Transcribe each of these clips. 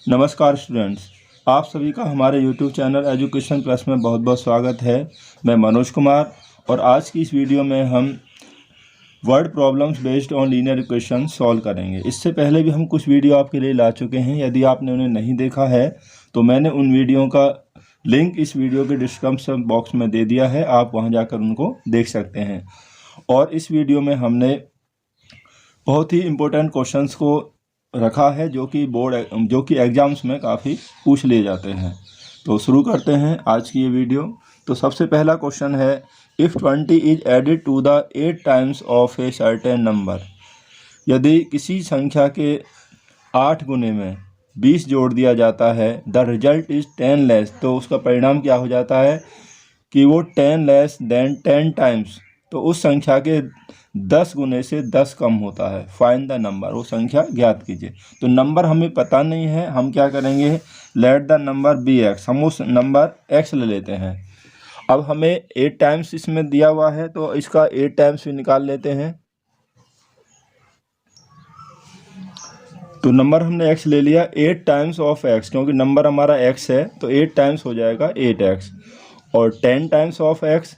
नमस्कार स्टूडेंट्स, आप सभी का हमारे YouTube चैनल एजुकेशन प्लस में बहुत बहुत स्वागत है। मैं मनोज कुमार और आज की इस वीडियो में हम word problems based on linear equation solve करेंगे। इससे पहले भी हम कुछ वीडियो आपके लिए ला चुके हैं। यदि आपने उन्हें नहीं देखा है तो मैंने उन वीडियो का लिंक इस वीडियो के डिस्क्रिप्शन बॉक्स में दे दिया है, आप वहां जाकर उनको देख सकते हैं। और इस वीडियो में हमने बहुत ही इम्पोर्टेंट क्वेश्चंस को रखा है जो कि एग्जाम्स में काफ़ी पूछ लिए जाते हैं। तो शुरू करते हैं आज की ये वीडियो। तो सबसे पहला क्वेश्चन है, if 20 is added to the 8 times of a certain number. यदि किसी संख्या के 8 गुने में 20 जोड़ दिया जाता है, द रिजल्ट इज 10 लेस, तो उसका परिणाम क्या हो जाता है कि वो 10 लेस देन 10 टाइम्स, तो उस संख्या के 10 गुने से 10 कम होता है। फाइंड द नंबर, वो संख्या ज्ञात कीजिए। तो नंबर हमें पता नहीं है, हम क्या करेंगे, let the number be x, हम उस नंबर एक्स ले लेते हैं। अब हमें 8 टाइम्स इसमें दिया हुआ है तो इसका 8 टाइम्स भी निकाल लेते हैं। तो नंबर हमने एक्स ले लिया, 8 टाइम्स ऑफ एक्स, क्योंकि नंबर हमारा एक्स है तो 8 टाइम्स हो जाएगा 8x, और 10 टाइम्स ऑफ एक्स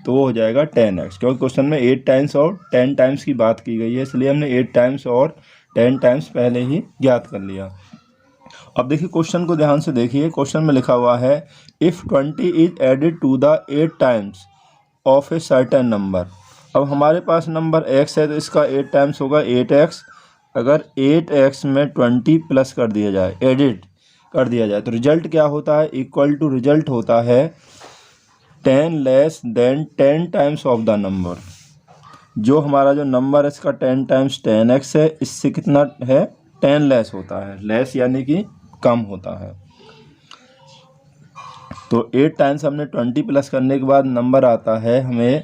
तो वो हो जाएगा 10x, क्योंकि क्वेश्चन में 8 टाइम्स और 10 टाइम्स की बात की गई है, इसलिए हमने 8 टाइम्स और 10 टाइम्स पहले ही ज्ञात कर लिया। अब देखिए क्वेश्चन को ध्यान से देखिए। क्वेश्चन में लिखा हुआ है, if 20 is added to the 8 times of a certain number. अब हमारे पास नंबर x है तो इसका 8 टाइम्स होगा 8x। अगर 8x में 20 प्लस कर दिया जाए, एडिट कर दिया जाए, तो रिजल्ट क्या होता है, इक्वल टू रिजल्ट होता है 10 less than 10 times of the number. जो हमारा जो नंबर है इसका 10 टाइम्स 10x है, इससे कितना है, 10 लेस होता है। लेस यानी कि कम होता है। तो 8 टाइम्स हमने 20 प्लस करने के बाद नंबर आता है हमें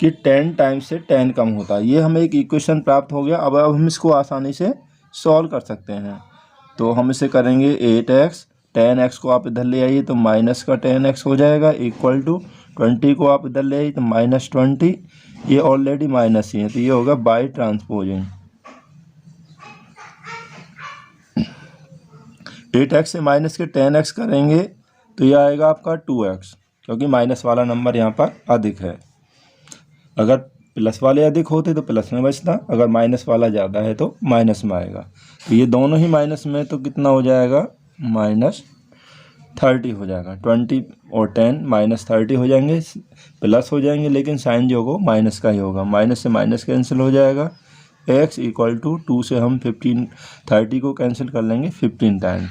कि 10 टाइम्स से 10 कम होता है। ये हमें एक इक्वेशन प्राप्त हो गया। अब हम इसको आसानी से सॉल्व कर सकते हैं। तो हम इसे करेंगे 8x, 10x को आप इधर ले आइए तो माइनस का 10x हो जाएगा, इक्वल टू 20 को आप इधर ले आइए तो माइनस 20, ये ऑलरेडी माइनस ही है तो ये होगा बाई ट्रांसपोजिंग। 8x से माइनस के 10x करेंगे तो ये आएगा आपका 2x, क्योंकि माइनस वाला नंबर यहाँ पर अधिक है। अगर प्लस वाले अधिक होते तो प्लस में बचता, अगर माइनस वाला ज़्यादा है तो माइनस में आएगा। तो ये दोनों ही माइनस में, तो कितना हो जाएगा, -30 हो जाएगा। 20 और 10 -30 हो जाएंगे, प्लस हो जाएंगे, लेकिन साइन जो होगा माइनस का ही होगा। माइनस से माइनस कैंसिल हो जाएगा। x इक्वल टू 2 से हम 30 को कैंसिल कर लेंगे 15 टाइम्स,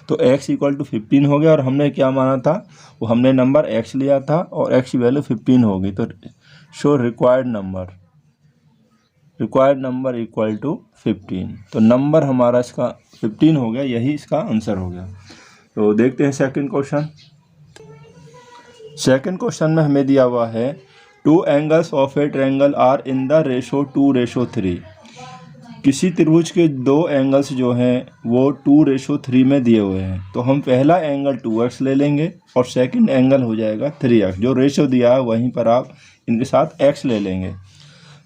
तो x इक्वल टू 15 हो गया। और हमने क्या माना था, वो हमने नंबर x लिया था और x की वैल्यू 15 होगी। तो so required number equal to 15, तो नंबर हमारा इसका 15 हो गया, यही इसका आंसर हो गया। तो देखते हैं सेकंड क्वेश्चन। सेकंड क्वेश्चन में हमें दिया हुआ है, 2 angles of a triangle are in the ratio 2:3। किसी त्रिभुज के 2 एंगल्स जो हैं वो 2:3 में दिए हुए हैं। तो हम पहला एंगल 2x ले लेंगे और सेकंड एंगल हो जाएगा 3x। जो रेशो दिया है वहीं पर आप इनके साथ x ले लेंगे।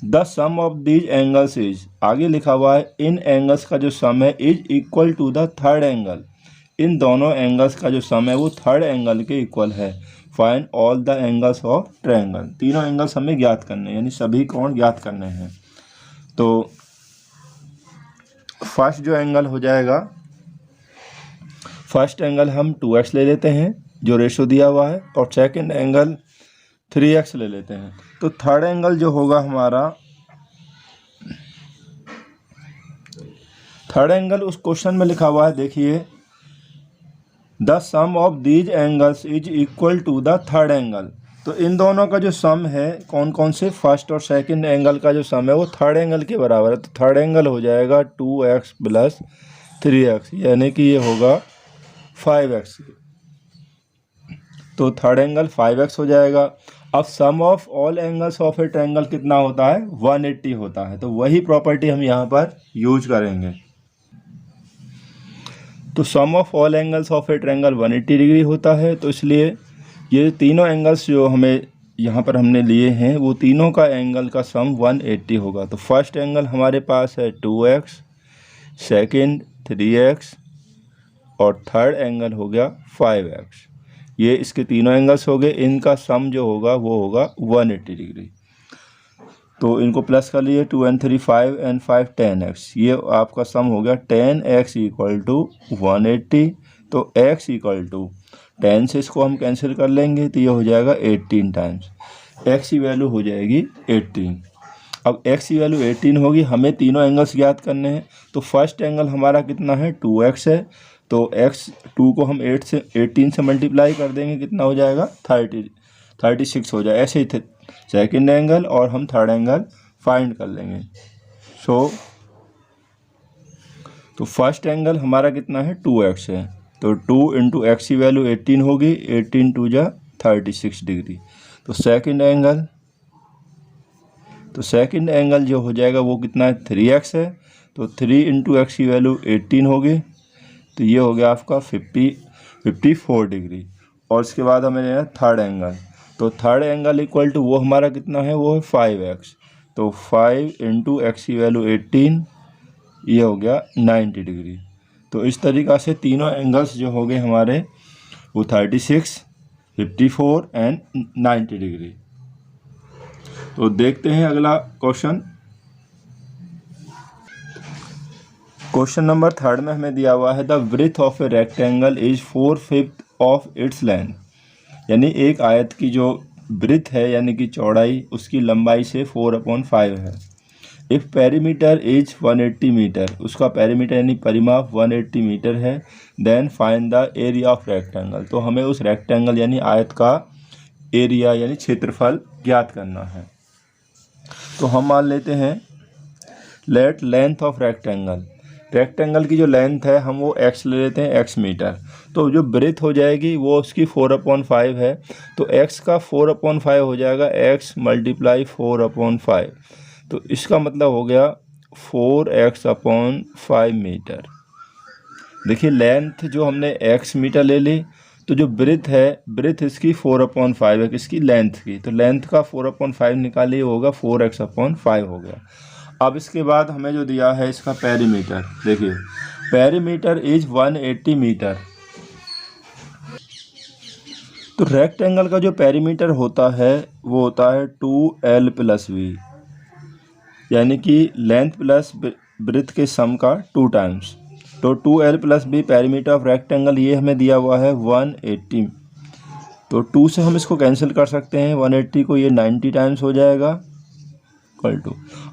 The sum of these angles is, आगे लिखा हुआ है इन एंगल्स का जो सम है is equal to the third angle. इन दोनों एंगल्स का जो सम है वो थर्ड एंगल के इक्वल है। Find all the angles of triangle. तीनों एंगल्स हमें ज्ञात करने हैं, यानी सभी कोण ज्ञात करने हैं। तो फर्स्ट जो एंगल हो जाएगा, फर्स्ट एंगल हम 2x ले लेते हैं जो रेशो दिया हुआ है, और सेकंड एंगल 3x ले लेते हैं। तो थर्ड एंगल जो होगा हमारा, थर्ड एंगल उस क्वेश्चन में लिखा हुआ है, देखिए, the sum of these angles is equal to the third angle. तो इन दोनों का जो सम है, कौन कौन से, फर्स्ट और सेकंड एंगल का जो सम है वो थर्ड एंगल के बराबर है। तो थर्ड एंगल हो जाएगा 2x प्लस 3x, यानी कि ये होगा 5x। तो थर्ड एंगल 5x हो जाएगा। अब sum of all angles of a triangle कितना होता है, 180 होता है। तो वही प्रॉपर्टी हम यहाँ पर यूज करेंगे। तो sum of all angles of a triangle 180 degree होता है, तो इसलिए ये तीनों एंगल्स जो हमें यहाँ पर हमने लिए हैं वो तीनों का एंगल का सम 180 होगा। तो फर्स्ट एंगल हमारे पास है 2x, सेकंड 3x, और थर्ड एंगल हो गया 5x। ये इसके तीनों एंगल्स हो गए, इनका सम जो होगा वो होगा 180 डिग्री। तो इनको प्लस कर लिए, 2 and 3 5 and 5 10x। ये आपका सम हो गया 10x इक्वल टू 180। तो x इक्वल टू 10 से इसको हम कैंसिल कर लेंगे तो ये हो जाएगा 18 टाइम्स। x की वैल्यू हो जाएगी 18। अब x की वैल्यू 18 होगी, हमें तीनों एंगल्स ज्ञात करने हैं। तो फर्स्ट एंगल हमारा कितना है 2x है, तो x 2 को हम 18 से मल्टीप्लाई कर देंगे, कितना हो जाएगा 36 हो जाएगा। ऐसे ही सेकेंड एंगल और हम थर्ड एंगल फाइंड कर लेंगे। तो फर्स्ट एंगल हमारा कितना है 2x है, तो 2 इंटू एक्स की वैल्यू 18 होगी, 18 2 जा 36 डिग्री। तो सेकेंड एंगल जो हो जाएगा वो कितना है 3x है, तो 3 इंटू एक्स की वैल्यू 18 होगी, तो ये हो गया आपका 54 डिग्री। और इसके बाद हमें लेना थर्ड एंगल, तो थर्ड एंगल इक्वल टू वो हमारा कितना है, वो है 5x। तो 5 इंटू एक्स की वैल्यू 18, ये हो गया 90 डिग्री। तो इस तरीक़ा से तीनों एंगल्स जो हो गए हमारे वो 36, 54 एंड 90 डिग्री। तो देखते हैं अगला क्वेश्चन। क्वेश्चन नंबर 3 में हमें दिया हुआ है the breadth of a rectangle is 4/5 of its length. यानी एक आयत की जो ब्रेथ है यानी कि चौड़ाई, उसकी लंबाई से 4/5 है। इफ़ पेरीमीटर इज 180 मीटर, उसका पेरीमीटर यानी परिमाप 180 मीटर है, then find the area of rectangle. तो हमें उस रेक्टेंगल यानी आयत का एरिया यानी क्षेत्रफल ज्ञात करना है। तो हम मान लेते हैं लेट लेंथ ऑफ रेक्टेंगल की जो लेंथ है हम वो x ले लेते हैं, x मीटर। तो जो ब्रेथ हो जाएगी वो उसकी 4/5 है, तो x का 4/5 हो जाएगा x मल्टीप्लाई 4/5। तो इसका मतलब हो गया 4x/5 मीटर। देखिए लेंथ जो हमने x मीटर ले ली, तो जो ब्रेथ है, ब्रेथ इसकी 4/5 है, किसकी लेंथ की, तो लेंथ का 4/5 निकालिए, होगा 4x/5 हो गया। अब इसके बाद हमें जो दिया है इसका पेरीमीटर, देखिए पेरीमीटर इज 180 मीटर। तो रेक्टेंगल का जो पेरीमीटर होता है वो होता है 2l + v, यानी कि लेंथ प्लस ब्रेथ के सम का 2 टाइम्स। तो 2l + v perimeter of rectangle, ये हमें दिया हुआ है 180। तो 2 से हम इसको कैंसिल कर सकते हैं, 180 को ये 90 टाइम्स हो जाएगा इक्वल टू।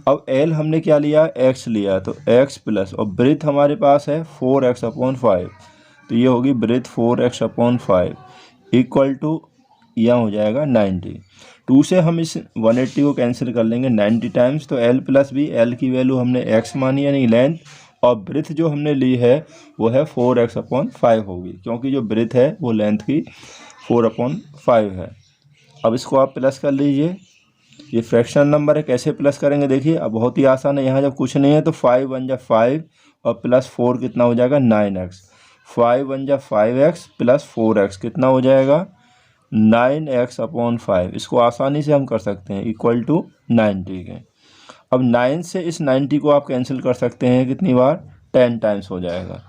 अब l हमने क्या लिया, x लिया, तो x प्लस और ब्रेथ हमारे पास है 4x/5, तो ये होगी ब्रेथ 4x/5 इक्वल टू यहाँ हो जाएगा 90। 2 से हम इस 180 को कैंसिल कर लेंगे 90 टाइम्स, तो l + v, l की वैल्यू हमने x मानी यानी लेंथ, और ब्रेथ जो हमने ली है वो है 4x/5 होगी, क्योंकि जो ब्रेथ है वो लेंथ की 4/5 है। अब इसको आप प्लस कर लीजिए, ये फ्रैक्शनल नंबर है, कैसे प्लस करेंगे देखिए, अब बहुत ही आसान है। यहाँ जब कुछ नहीं है तो 5 1 जा 5 और प्लस 4 कितना हो जाएगा 9x। 5 1 जा 5x प्लस 4x कितना हो जाएगा 9x/5। इसको आसानी से हम कर सकते हैं इक्वल टू 90 के। अब 9 से इस 90 को आप कैंसिल कर सकते हैं कितनी बार, 10 टाइम्स हो जाएगा।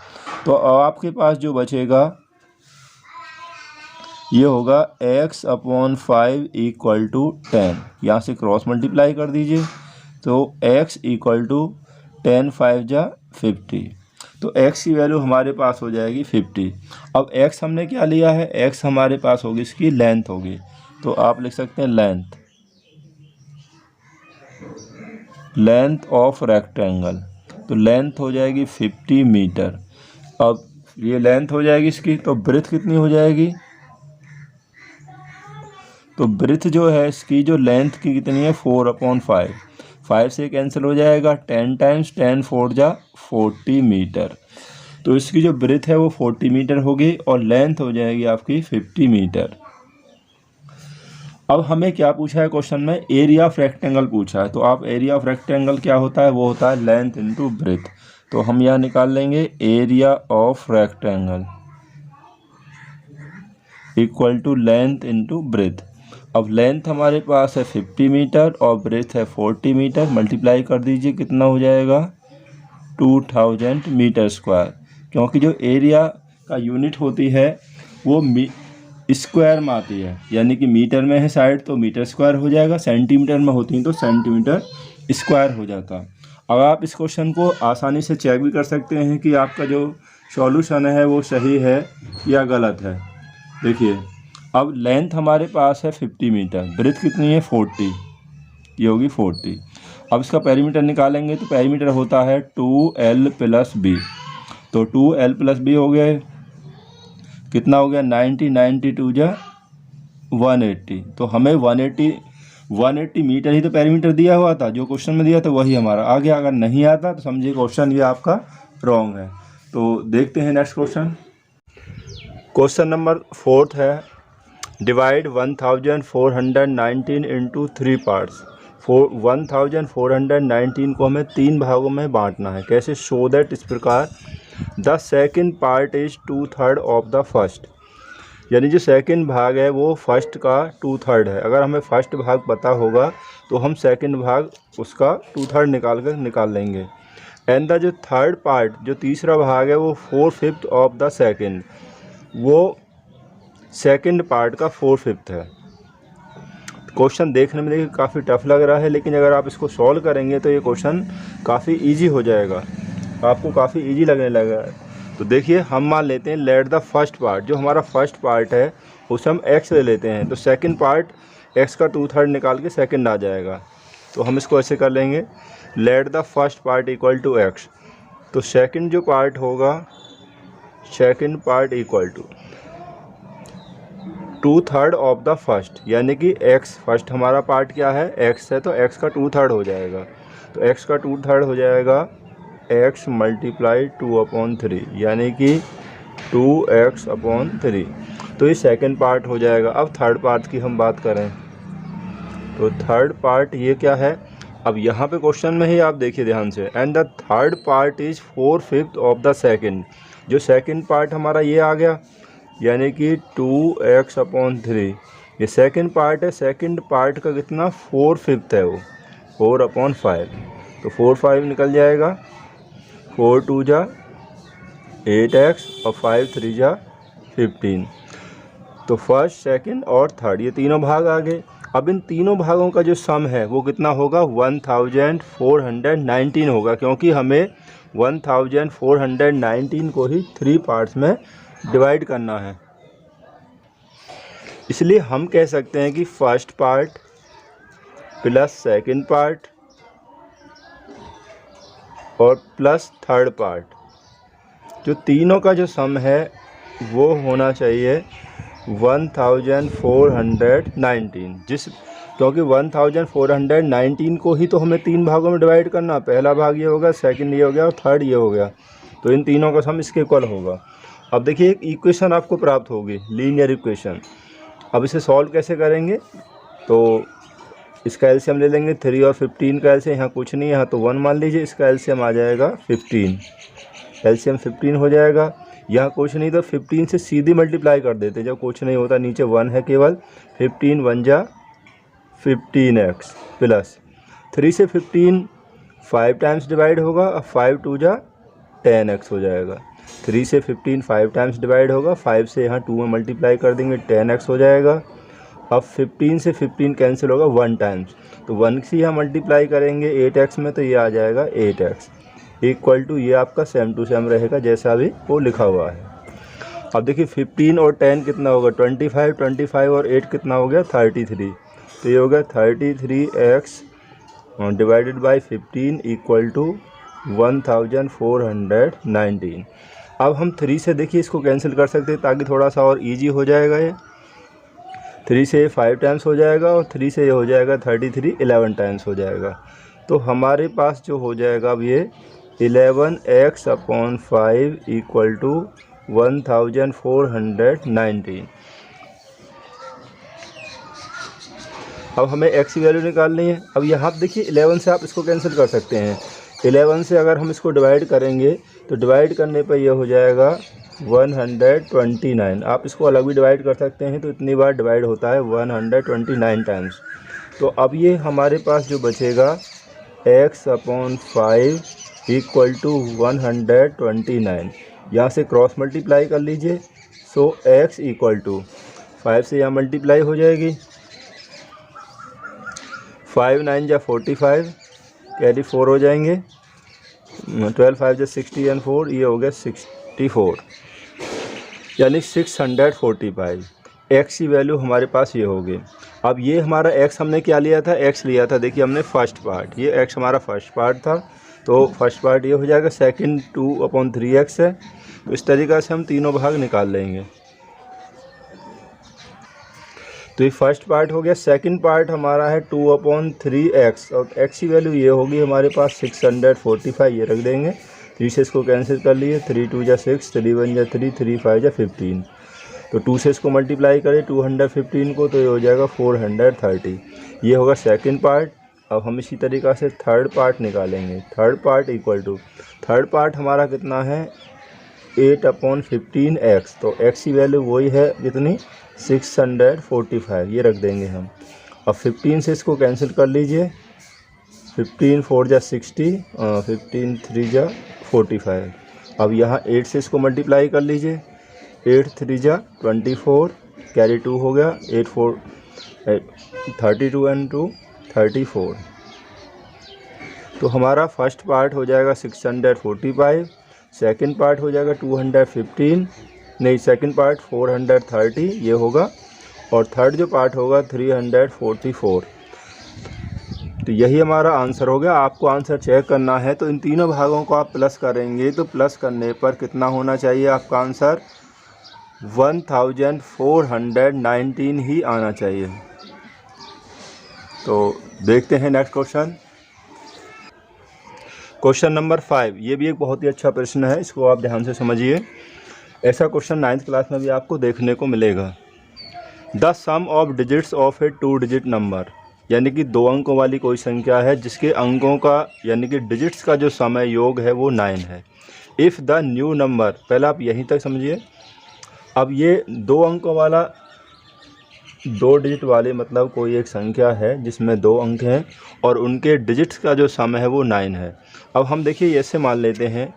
तो अब आपके पास जो बचेगा ये होगा x/5 इक्वल टू 10। यहाँ से क्रॉस मल्टीप्लाई कर दीजिए, तो x इक्वल टू 10 5 जा 50। तो x की वैल्यू हमारे पास हो जाएगी 50। अब x हमने क्या लिया है, x हमारे पास होगी इसकी लेंथ होगी, तो आप लिख सकते हैं लेंथ ऑफ रेक्टेंगल। तो लेंथ हो जाएगी 50 मीटर। अब ये लेंथ हो जाएगी इसकी, तो ब्रेथ कितनी हो जाएगी, तो ब्रेथ जो है इसकी जो लेंथ की कितनी है 4/5, 5 से कैंसिल हो जाएगा, 10 टाइम्स 10 4 जा 40 मीटर। तो इसकी जो ब्रेथ है वो 40 मीटर होगी और लेंथ हो जाएगी आपकी 50 मीटर। अब हमें क्या पूछा है क्वेश्चन में, एरिया ऑफ रेक्टेंगल पूछा है। तो आप एरिया ऑफ रेक्टेंगल क्या होता है, वो होता है लेंथ इंटू ब्रेथ। तो हम यहाँ निकाल लेंगे area of rectangle equal to length into breadth. अब लेंथ हमारे पास है 50 मीटर और ब्रेथ है 40 मीटर, मल्टीप्लाई कर दीजिए कितना हो जाएगा 2000 मीटर स्क्वायर, क्योंकि जो एरिया का यूनिट होती है वो स्क्वायर में आती है, यानी कि मीटर में है साइड तो मीटर स्क्वायर हो जाएगा, सेंटीमीटर में होती है तो सेंटीमीटर स्क्वायर हो जाता। अब आप इस क्वेश्चन को आसानी से चेक भी कर सकते हैं कि आपका जो सॉल्यूशन है वो सही है या गलत है। देखिए, अब लेंथ हमारे पास है 50 मीटर, ब्रेथ कितनी है 40, ये होगी 40। अब इसका पेरीमीटर निकालेंगे तो पेरीमीटर होता है 2L + B, तो 2L + B हो गया, कितना हो गया 90, 92 जा 180। तो हमें 180 मीटर ही तो पेरीमीटर दिया हुआ था, जो क्वेश्चन में दिया था वही हमारा आ गया। अगर नहीं आता तो समझिए क्वेश्चन ये आपका रॉन्ग है। तो देखते हैं नेक्स्ट क्वेश्चन। क्वेश्चन नंबर 4 है, डिवाइड 1419 इंटू 3 पार्ट्स। 1419 को हमें 3 भागों में बांटना है। कैसे? शो दैट, इस प्रकार, the second part is 2/3 of the first, यानी जो सेकंड भाग है वो फर्स्ट का 2/3 है। अगर हमें फर्स्ट भाग पता होगा तो हम सेकंड भाग उसका 2/3 निकाल लेंगे। एंड द जो थर्ड पार्ट, जो तीसरा भाग है वो 4/5 ऑफ द सेकंड, वो सेकंड पार्ट का 4/5 है। क्वेश्चन देखने में देखिए काफ़ी टफ लग रहा है, लेकिन अगर आप इसको सॉल्व करेंगे तो ये क्वेश्चन काफ़ी ईजी हो जाएगा, आपको काफ़ी ईजी लगने लगा है। तो देखिए, हम मान लेते हैं लेट द फर्स्ट पार्ट, जो हमारा फर्स्ट पार्ट है उसे हम x ले लेते हैं, तो सेकंड पार्ट x का 2/3 निकाल के सेकंड आ जाएगा। तो हम इसको ऐसे कर लेंगे, let the first part equal to x, तो सेकंड जो पार्ट होगा, second part equal to 2/3 of the first, यानी कि x, फर्स्ट हमारा पार्ट क्या है x है, तो x का 2/3 हो जाएगा। तो x का 2/3 हो जाएगा x × 2/3, यानी कि 2x/3। तो ये सेकंड पार्ट हो जाएगा। अब थर्ड पार्ट की हम बात करें तो थर्ड पार्ट ये क्या है, अब यहाँ पे क्वेश्चन में ही आप देखिए ध्यान से, and the third part is 4/5 of the second, जो सेकंड पार्ट हमारा ये आ गया, यानी कि 2x/3। ये सेकंड पार्ट है, सेकंड पार्ट का कितना 4/5 है, वो 4/5, तो 4/5 निकल जाएगा, 4×2 = 8x और 5×3 = 15। तो फर्स्ट, सेकंड और थर्ड ये तीनों भाग आ गए। अब इन तीनों भागों का जो सम है वो कितना होगा 1419 होगा, क्योंकि हमें 1419 को ही 3 पार्ट्स में डिवाइड करना है। इसलिए हम कह सकते हैं कि first part plus second part और प्लस थर्ड पार्ट, जो तीनों का जो सम है वो होना चाहिए 1419, क्योंकि 1419 को ही तो हमें 3 भागों में डिवाइड करना, पहला भाग ये होगा, सेकंड ये हो गया और थर्ड ये हो गया, तो इन तीनों का सम इसके इक्वल होगा। अब देखिए, एक इक्वेशन आपको प्राप्त होगी, लीनियर इक्वेशन। अब इसे सॉल्व कैसे करेंगे, तो इसका एलसीएम ले लेंगे, 3 और 15 का एलसीएम, यहाँ कुछ नहीं है, यहाँ तो 1 मान लीजिए, इसका एलसीएम आ जाएगा 15, एलसीएम 15 हो जाएगा। यहाँ कुछ नहीं तो 15 से सीधी मल्टीप्लाई कर देते, जब कुछ नहीं होता, नीचे 1 है केवल, 15 × 1 = 15x प्लस 3 से 15 5 टाइम्स डिवाइड होगा, और 5×2 = 10x हो जाएगा। 3 से 15 5 टाइम्स डिवाइड होगा, 5 से यहाँ 2 में मल्टीप्लाई कर देंगे, 10x हो जाएगा। अब 15 से 15 कैंसिल होगा 1 टाइम्स, तो 1 से यहाँ मल्टीप्लाई करेंगे 8x में, तो ये आ जाएगा 8x इक्वल टू, ये आपका सेम टू सेम रहेगा जैसा अभी वो लिखा हुआ है। अब देखिए 15 और 10 कितना होगा 25, 25 और 8 कितना हो गया 33, तो ये हो गया 33x divided by 15 equal to 1419। अब हम 3 से देखिए इसको कैंसिल कर सकते हैं ताकि थोड़ा सा और इजी हो जाएगा। ये 3 से 5 टाइम्स हो जाएगा और 3 से ये हो जाएगा 33 11 टाइम्स हो जाएगा। तो हमारे पास जो हो जाएगा अब ये 11x/5 इक्वल टू 1419। अब हमें x की वैल्यू निकालनी है। अब यहाँ पर देखिए 11 से आप इसको कैंसिल कर सकते हैं। 11 से अगर हम इसको डिवाइड करेंगे तो डिवाइड करने पर यह हो जाएगा 129। आप इसको अलग भी डिवाइड कर सकते हैं, तो इतनी बार डिवाइड होता है 129 टाइम्स। तो अब ये हमारे पास जो बचेगा x/5 इक्वल टू 129। यहाँ से क्रॉस मल्टीप्लाई कर लीजिए। सो x इक्वल टू 5 से यहाँ मल्टीप्लाई हो जाएगी, 5 9 जा 45, कैरी 4 हो जाएंगे, 12 5 जा 60 एंड 4, ये हो गया 64, यानी 645। x की वैल्यू हमारे पास ये होगी। अब ये हमारा x हमने क्या लिया था, x लिया था, देखिए हमने फर्स्ट पार्ट, ये x हमारा फर्स्ट पार्ट था, तो फर्स्ट पार्ट ये हो जाएगा, सेकंड 2/3x है। तो इस तरीक़ा से हम तीनों भाग निकाल लेंगे। तो ये फर्स्ट पार्ट हो गया। सेकंड पार्ट हमारा है 2/3x, और x की वैल्यू ये होगी हमारे पास 645, ये रख देंगे। 3 से इसको कैंसिल कर लिए, 3 2 जा 6, 3 1 जा 3, 3 5 जा 15। तो 2 से इसको मल्टीप्लाई करें 215 को, तो ये हो जाएगा 430। ये होगा सेकंड पार्ट। अब हम इसी तरीक़ा से थर्ड पार्ट निकालेंगे। Third part equal to, third part हमारा कितना है 8/15x, तो x की वैल्यू वही है कितनी 645, ये रख देंगे हम। अब 15 से इसको कैंसिल कर लीजिए, 15 4 जा 60, 15 3 जा 45। अब यहाँ 8 से इसको मल्टीप्लाई कर लीजिए, 8 3 जा 24, कैरी 2 हो गया, 8 4 32 एंड 2 34। तो हमारा फर्स्ट पार्ट हो जाएगा 645, सेकंड पार्ट हो जाएगा 215, नहीं सेकंड पार्ट 430 ये होगा, और थर्ड जो पार्ट होगा 344। तो यही हमारा आंसर हो गया। आपको आंसर चेक करना है तो इन तीनों भागों को आप प्लस करेंगे, तो प्लस करने पर कितना होना चाहिए आपका आंसर 1419 ही आना चाहिए। तो देखते हैं नेक्स्ट क्वेश्चन। क्वेश्चन नंबर 5, ये भी एक बहुत ही अच्छा प्रश्न है, इसको आप ध्यान से समझिए। ऐसा क्वेश्चन 9th क्लास में भी आपको देखने को मिलेगा। The sum of digits of a 2 digit number, यानी कि 2 अंकों वाली कोई संख्या है जिसके अंकों का यानी कि डिजिट्स का जो समय योग है वो 9 है। इफ़ द न्यू नंबर, पहले आप यहीं तक समझिए। अब ये 2 अंकों वाला 2 डिजिट वाले मतलब कोई एक संख्या है जिसमें 2 अंक हैं और उनके डिजिट्स का जो सम है वो 9 है। अब हम देखिए ऐसे मान लेते हैं,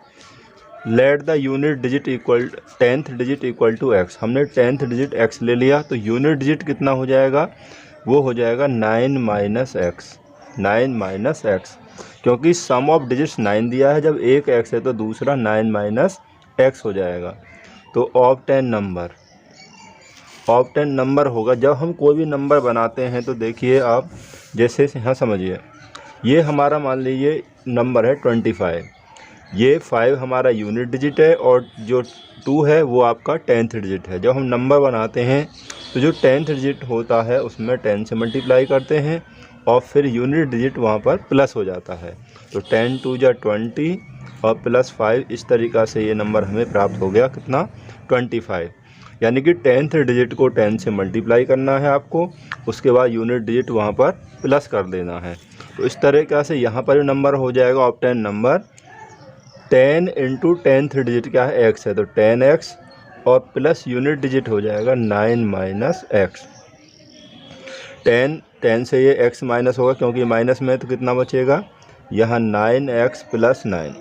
let the unit digit equal 10th digit equal to x। हमने 10th डिजिट x ले लिया, तो यूनिट डिजिट कितना हो जाएगा, वो हो जाएगा 9 माइनस x, क्योंकि सम ऑफ डिजिट्स 9 दिया है, जब एक x है तो दूसरा 9 माइनस x हो जाएगा। तो ऑफ 10 नंबर होगा। जब हम कोई भी नंबर बनाते हैं तो देखिए आप, जैसे यहाँ समझिए, ये हमारा मान लीजिए नंबर है 25, ये 5 हमारा यूनिट डिजिट है और जो 2 है वो आपका 10th डिजिट है। जब हम नंबर बनाते हैं तो जो 10th डिजिट होता है उसमें 10 से मल्टीप्लाई करते हैं और फिर यूनिट डिजिट वहाँ पर प्लस हो जाता है। तो 10 2 जा 20 और प्लस 5, इस तरीक़ा से ये नंबर हमें प्राप्त हो गया कितना 25। यानी कि 10th डिजिट को 10 से मल्टीप्लाई करना है आपको, उसके बाद यूनिट डिजिट वहाँ पर प्लस कर देना है। तो इस तरीक़ा से यहाँ पर नंबर हो जाएगा of 10 number 10 into 10th digit क्या है x है, तो 10x और प्लस यूनिट डिजिट हो जाएगा 9 माइनस x। 10 से ये x माइनस होगा क्योंकि माइनस में, तो कितना बचेगा यहाँ 9x प्लस 9,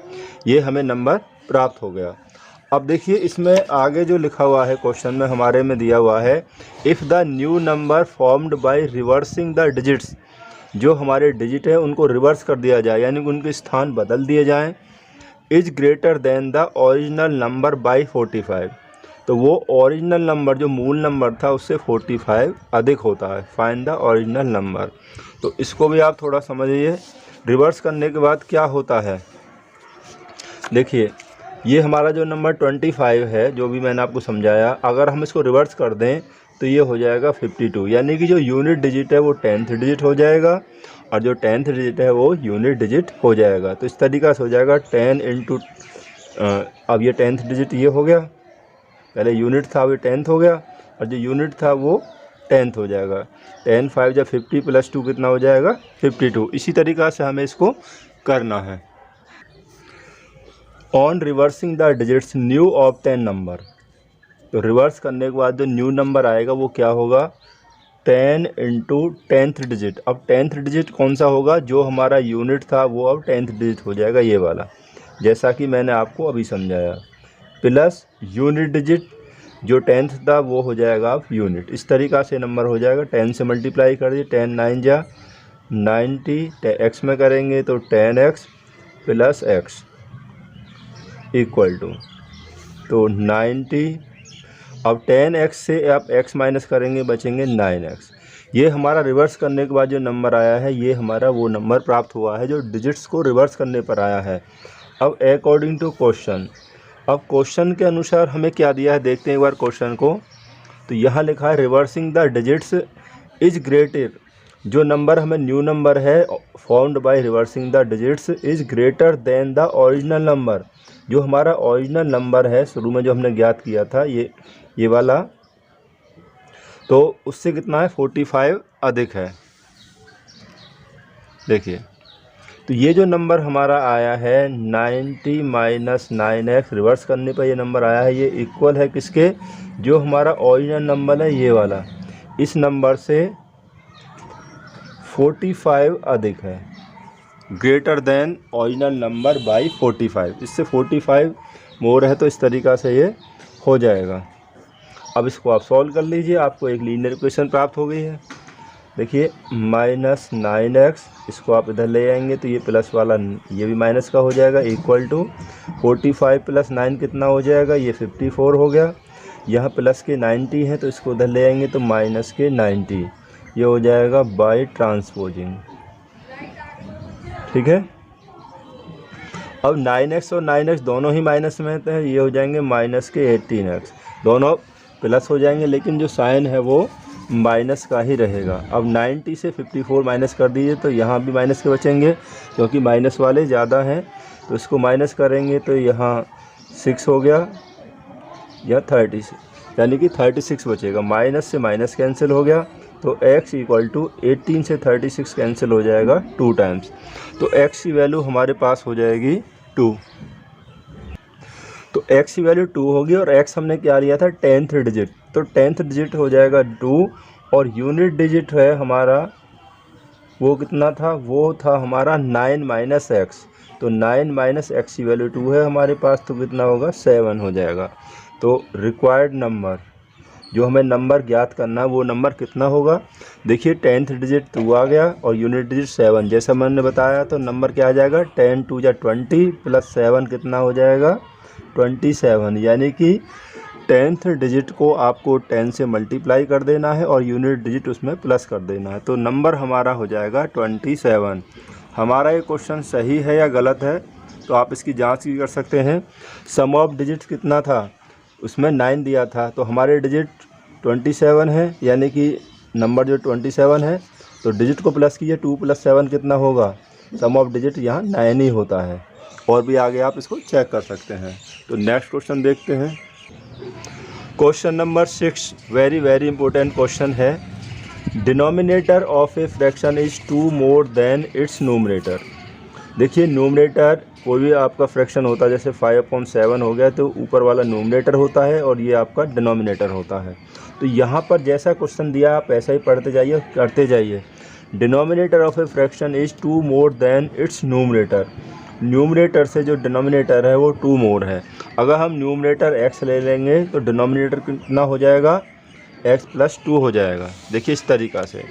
ये हमें नंबर प्राप्त हो गया। अब देखिए इसमें आगे जो लिखा हुआ है क्वेश्चन में हमारे में दिया हुआ है, if the new number formed by reversing the digits, जो हमारे डिजिट है उनको रिवर्स कर दिया जाए यानी कि उनके स्थान बदल दिए जाएँ, is greater than the original number by 45, तो वो ओरिजिनल नंबर जो मूल नंबर था उससे 45 अधिक होता है। Find the original number. तो इसको भी आप थोड़ा समझिए। रिवर्स करने के बाद क्या होता है, देखिए ये हमारा जो नंबर 25 है, जो भी मैंने आपको समझाया, अगर हम इसको रिवर्स कर दें तो ये हो जाएगा 52, यानी कि जो यूनिट डिजिट है वो 10th डिजिट हो जाएगा और जो 10th डिजिट है वो यूनिट डिजिट हो जाएगा। तो इस तरीक़ा से हो जाएगा 10 इंटू, अब ये 10th डिजिट ये हो गया, पहले यूनिट था वो 10th हो गया और जो यूनिट था वो 10th हो जाएगा। 10 5 जा 50 प्लस 2 कितना हो जाएगा 52। इसी तरीक़ा से हमें इसको करना है। On reversing the digits new of 10 number, तो रिवर्स करने के बाद जो न्यू नंबर आएगा वो क्या होगा 10 इंटू 10th डिजिट। अब 10th डिजिट कौन सा होगा, जो हमारा यूनिट था वो अब 10th डिजिट हो जाएगा, ये वाला, जैसा कि मैंने आपको अभी समझाया। प्लस यूनिट डिजिट जो 10th था वो हो जाएगा आप यूनिट। इस तरीक़ा से नंबर हो जाएगा। 10 से मल्टीप्लाई कर दिए, 10 9 जा 90, एक्स में करेंगे तो 10x plus x equal to तो 90। अब 10x से आप x माइनस करेंगे, बचेंगे 9x। ये हमारा रिवर्स करने के बाद जो नंबर आया है ये हमारा वो नंबर प्राप्त हुआ है जो डिजिट्स को रिवर्स करने पर आया है। अब अकॉर्डिंग टू क्वेश्चन, अब क्वेश्चन के अनुसार हमें क्या दिया है देखते हैं एक बार क्वेश्चन को। तो यहाँ लिखा है reversing the digits is greater, जो नंबर हमें न्यू नंबर है found by reversing the digits is greater than the original number. जो हमारा ओरिजिनल नंबर है शुरू में जो हमने ज्ञात किया था ये वाला, तो उससे कितना है 45 अधिक है। देखिए तो ये जो नंबर हमारा आया है 90 माइनस 9x रिवर्स करने पर ये नंबर आया है, ये इक्वल है किसके, जो हमारा ओरिजिनल नंबर है ये वाला, इस नंबर से 45 अधिक है, greater than original number by 45। इससे 45 मोर है, तो इस तरीक़ा से ये हो जाएगा। अब इसको आप सॉल्व कर लीजिए, आपको एक लीनियर इक्वेशन प्राप्त हो गई है। देखिए माइनस 9x, इसको आप इधर ले आएंगे तो ये प्लस वाला ये भी माइनस का हो जाएगा, इक्वल टू 45 प्लस 9 कितना हो जाएगा, ये 54 हो गया। यहाँ प्लस के 90 है तो इसको उधर ले आएंगे तो माइनस के 90, ये हो जाएगा बाई ट्रांसपोजिंग। ठीक है। अब 9x और 9x दोनों ही माइनस में हैं, ये हो जाएंगे माइनस के 18x, दोनों प्लस हो जाएंगे लेकिन जो साइन है वो माइनस का ही रहेगा। अब 90 से 54 माइनस कर दीजिए तो यहाँ भी माइनस के बचेंगे क्योंकि माइनस वाले ज़्यादा हैं, तो इसको माइनस करेंगे तो यहाँ 6 हो गया या 30, यानी कि 36 बचेगा। माइनस से माइनस कैंसिल हो गया तो x इक्वल टू 18 से 36 कैंसिल हो जाएगा 2 टाइम्स, तो x की वैल्यू हमारे पास हो जाएगी 2। तो x की वैल्यू 2 होगी और x हमने क्या लिया था 10th डिजिट, तो 10th डिजिट हो जाएगा 2 और यूनिट डिजिट है हमारा वो कितना था, वो था हमारा 9 माइनस एक्स, तो 9 माइनस एक्स की वैल्यू 2 है हमारे पास, तो कितना होगा 7 हो जाएगा। तो रिक्वायर्ड नंबर जो हमें नंबर ज्ञात करना है वो नंबर कितना होगा, देखिए 10th डिजिट 2 आ गया और यूनिट डिजिट 7, जैसा मैंने बताया। तो नंबर क्या आ जाएगा 10 2 या 20 प्लस 7 कितना हो जाएगा 27, यानी कि 10th डिजिट को आपको 10 से मल्टीप्लाई कर देना है और यूनिट डिजिट उसमें प्लस कर देना है, तो नंबर हमारा हो जाएगा 27। हमारा ये क्वेश्चन सही है या गलत है तो आप इसकी जांच भी कर सकते हैं। सम ऑफ डिजिट कितना था, उसमें 9 दिया था, तो हमारे डिजिट 27 है, यानी कि नंबर जो 27 है, तो डिजिट को प्लस कीजिए 2 + 7 कितना होगा, सम ऑफ डिजिट यहाँ 9 ही होता है। और भी आगे आप इसको चेक कर सकते हैं। तो नेक्स्ट क्वेश्चन देखते हैं। Question number 6 very important question है। Denominator of a fraction is 2 more than its numerator. देखिए न्यूमरेटर कोई भी आपका फ्रैक्शन होता है, जैसे 5/7 हो गया तो ऊपर वाला न्यूमरेटर होता है और ये आपका डिनोमिनेटर होता है। तो यहाँ पर जैसा क्वेश्चन दिया आप ऐसा ही पढ़ते जाइए, करते जाइए। Denominator of a fraction is 2 more than its numerator. Numerator से जो डिनोमिनेटर है वो 2 मोर है। अगर हम न्यूमरेटर x ले लेंगे तो डिनोमिनेटर कितना हो जाएगा, x + 2 हो जाएगा। देखिए इस तरीक़ा से,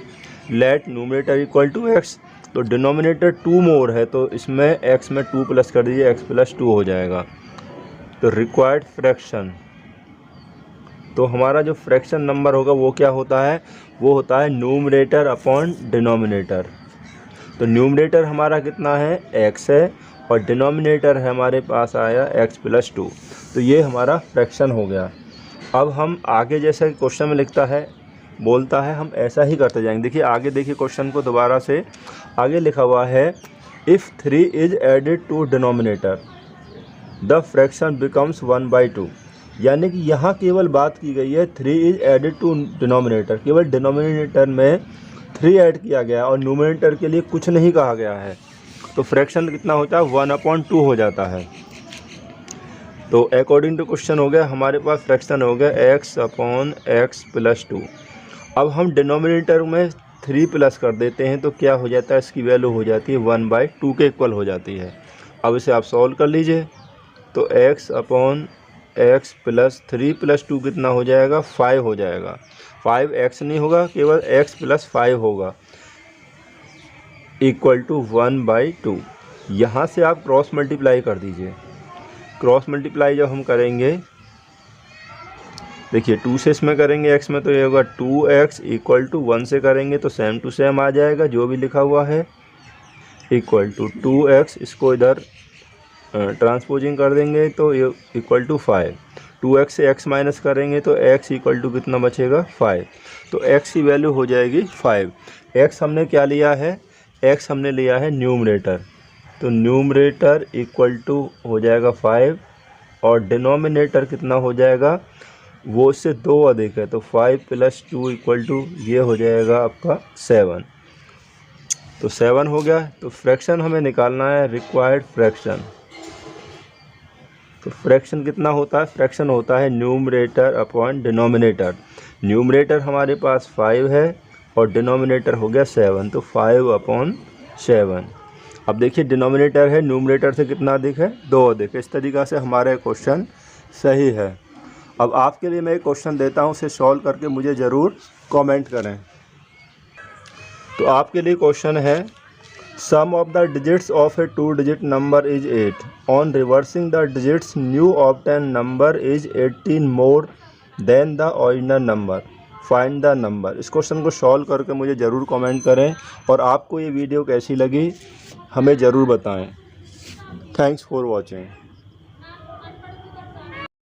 let numerator equal to x, तो डिनोमिनेटर 2 मोर है तो इसमें x में 2 प्लस कर दीजिए, x + 2 हो जाएगा। तो रिक्वायर्ड फ्रैक्शन, तो हमारा जो फ्रैक्शन नंबर होगा वो क्या होता है, वो होता है न्यूमरेटर अपॉन डिनोमिनेटर। तो न्यूमरेटर हमारा कितना है x है और डिनोमिनेटर है हमारे पास आया x + 2, तो ये हमारा फ्रैक्शन हो गया। अब हम आगे जैसा क्वेश्चन में लिखता है बोलता है हम ऐसा ही करते जाएंगे। देखिए आगे देखिए क्वेश्चन को दोबारा से, आगे लिखा हुआ है if 3 is added to denominator the fraction becomes 1/2, यानी कि यहाँ केवल बात की गई है 3 इज एडेड टू डिनोमिनेटर, केवल डिनोमिनेटर में 3 ऐड किया गया और न्यूमरेटर के लिए कुछ नहीं कहा गया है, तो फ्रैक्शन कितना होता है 1/2 हो जाता है। तो अकॉर्डिंग टू क्वेश्चन हो गया हमारे पास फ्रैक्शन हो गया x/x + 2। अब हम डिनोमिनेटर में 3 प्लस कर देते हैं तो क्या हो जाता है, इसकी वैल्यू हो जाती है 1/2 के इक्वल हो जाती है। अब इसे आप सॉल्व कर लीजिए, तो x/x एक्स प्लस 3 + 2 कितना हो जाएगा 5 हो जाएगा। 5x नहीं होगा, केवल x + 5 होगा इक्वल टू 1/2। यहाँ से आप क्रॉस मल्टीप्लाई कर दीजिए। क्रॉस मल्टीप्लाई जब हम करेंगे, देखिए 2 से इसमें करेंगे x में तो ये होगा 2x इक्वल टू 1 से करेंगे तो सेम टू सेम आ जाएगा जो भी लिखा हुआ है इक्वल टू 2x। इसको इधर ट्रांसपोजिंग कर देंगे तो ये इक्वल टू 5। 2x से x माइनस करेंगे तो x इक्वल टू कितना बचेगा 5। तो x की वैल्यू हो जाएगी 5। x हमने क्या लिया है, x हमने लिया है न्यूमरेटर, तो न्यूमरेटर इक्वल टू हो जाएगा 5 और डिनोमिनेटर कितना हो जाएगा, वो इससे 2 अधिक है तो 5 + 2 इक्वल टू ये हो जाएगा आपका 7। तो 7 हो गया। तो फ्रैक्शन हमें निकालना है, रिक्वायर्ड फ्रैक्शन। तो फ्रैक्शन कितना होता है, फ्रैक्शन होता है न्यूमरेटर अपॉन डिनोमिनेटर। न्यूमरेटर हमारे पास 5 है और डिनोमिनेटर हो गया 7, तो 5/7। अब देखिए डिनोमिनेटर है, न्यूमरेटर से कितना अधिक है, 2 अधिक है। इस तरीक़ा से हमारा क्वेश्चन सही है। अब आपके लिए मैं एक क्वेश्चन देता हूँ, उसे सॉल्व करके मुझे ज़रूर कमेंट करें। तो आपके लिए क्वेश्चन है, sum of the digits of a 2 digit number is 8। On reversing the digits new obtain number is 18 more than the original number, find the number. इस क्वेश्चन को सॉल्व करके मुझे ज़रूर कमेंट करें और आपको ये वीडियो कैसी लगी हमें ज़रूर बताएं। Thanks for watching.